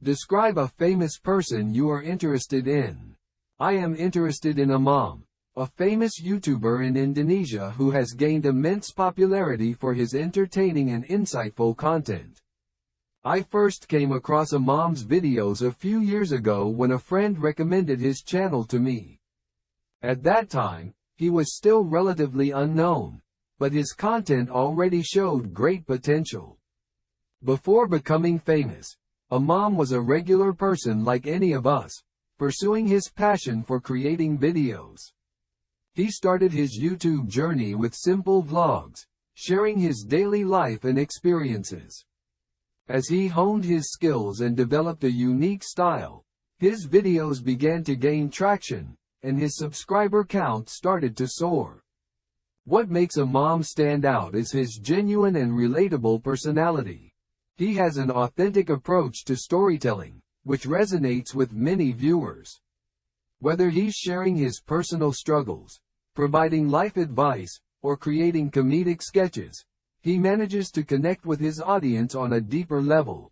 Describe a famous person you are interested in. I am interested in Imam, a famous YouTuber in Indonesia who has gained immense popularity for his entertaining and insightful content. I first came across Imam's videos a few years ago when a friend recommended his channel to me. At that time, he was still relatively unknown, but his content already showed great potential. Before becoming famous, Imam was a regular person like any of us, pursuing his passion for creating videos. He started his YouTube journey with simple vlogs, sharing his daily life and experiences. As he honed his skills and developed a unique style, his videos began to gain traction, and his subscriber count started to soar. What makes Imam stand out is his genuine and relatable personality. He has an authentic approach to storytelling, which resonates with many viewers. Whether he's sharing his personal struggles, providing life advice, or creating comedic sketches, he manages to connect with his audience on a deeper level.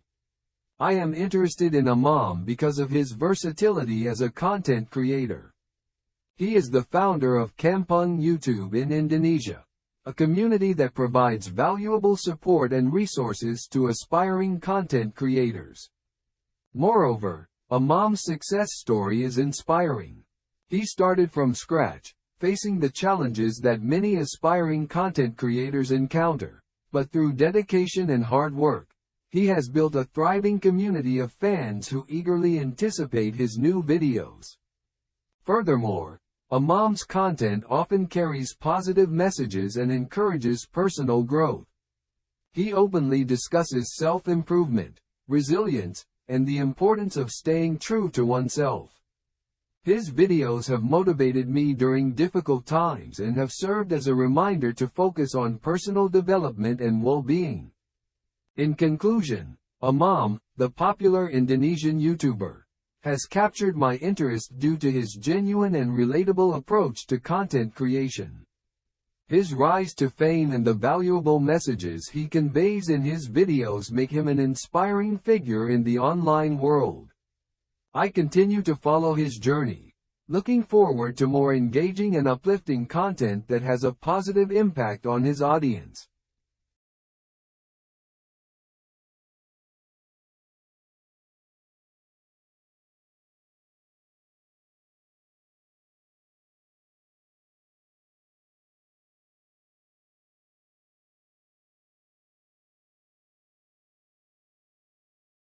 I am interested in Imam because of his versatility as a content creator. He is the founder of Kampung YouTube in Indonesia, a community that provides valuable support and resources to aspiring content creators. Moreover, Imam's success story is inspiring. He started from scratch, facing the challenges that many aspiring content creators encounter, but through dedication and hard work, he has built a thriving community of fans who eagerly anticipate his new videos. Furthermore, Imam's content often carries positive messages and encourages personal growth. He openly discusses self-improvement, resilience, and the importance of staying true to oneself. His videos have motivated me during difficult times and have served as a reminder to focus on personal development and well-being. In conclusion, Imam, the popular Indonesian YouTuber, has captured my interest due to his genuine and relatable approach to content creation. His rise to fame and the valuable messages he conveys in his videos make him an inspiring figure in the online world. I continue to follow his journey, looking forward to more engaging and uplifting content that has a positive impact on his audience.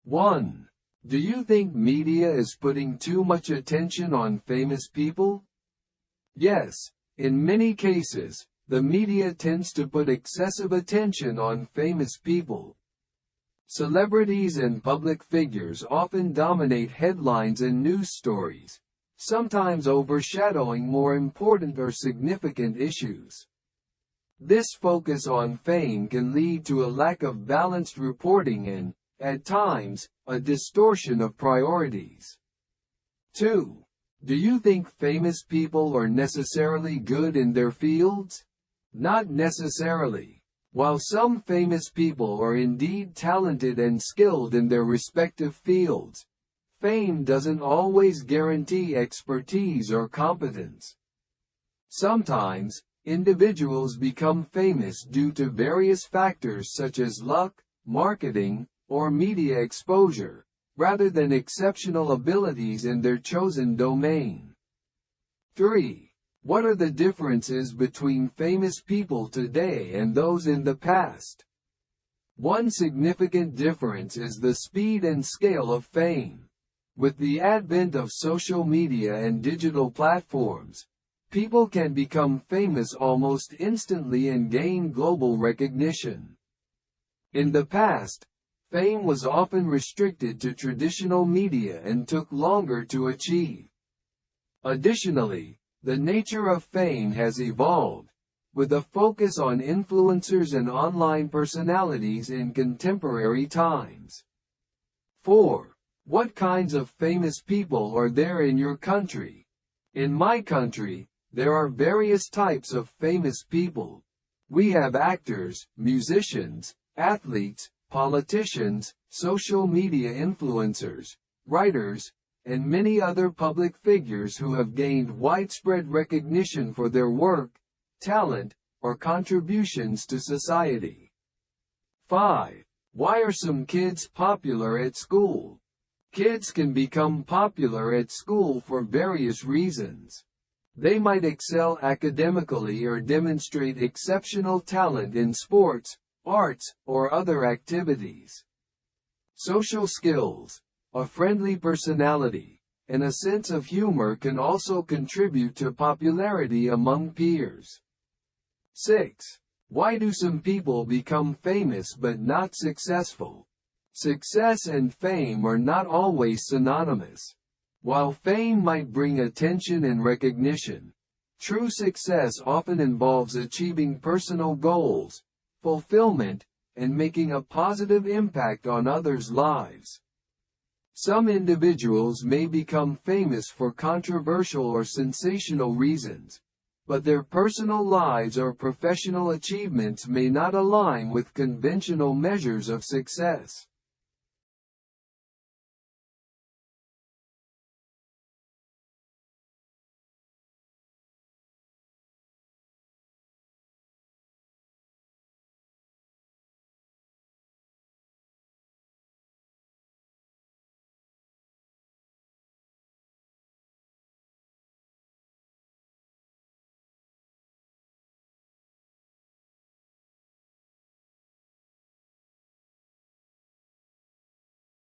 One. Do you think media is putting too much attention on famous people? Yes, in many cases, the media tends to put excessive attention on famous people. Celebrities and public figures often dominate headlines and news stories, sometimes overshadowing more important or significant issues. This focus on fame can lead to a lack of balanced reporting and, at times, a distortion of priorities. 2. Do you think famous people are necessarily good in their fields? Not necessarily. While some famous people are indeed talented and skilled in their respective fields, fame doesn't always guarantee expertise or competence. Sometimes, individuals become famous due to various factors such as luck, marketing, or media exposure, rather than exceptional abilities in their chosen domain. 3. What are the differences between famous people today and those in the past? One significant difference is the speed and scale of fame. With the advent of social media and digital platforms, people can become famous almost instantly and gain global recognition. In the past, fame was often restricted to traditional media and took longer to achieve. Additionally, the nature of fame has evolved, with a focus on influencers and online personalities in contemporary times. 4. What kinds of famous people are there in your country? In my country, there are various types of famous people. We have actors, musicians, athletes, politicians, social media influencers, writers, and many other public figures who have gained widespread recognition for their work, talent, or contributions to society. 5. Why are some kids popular at school? Kids can become popular at school for various reasons. They might excel academically or demonstrate exceptional talent in sports, arts, or other activities. Social skills, a friendly personality, and a sense of humor can also contribute to popularity among peers. 6. Why do some people become famous but not successful? Success and fame are not always synonymous. While fame might bring attention and recognition, true success often involves achieving personal goals, fulfillment, and making a positive impact on others' lives. Some individuals may become famous for controversial or sensational reasons, but their personal lives or professional achievements may not align with conventional measures of success.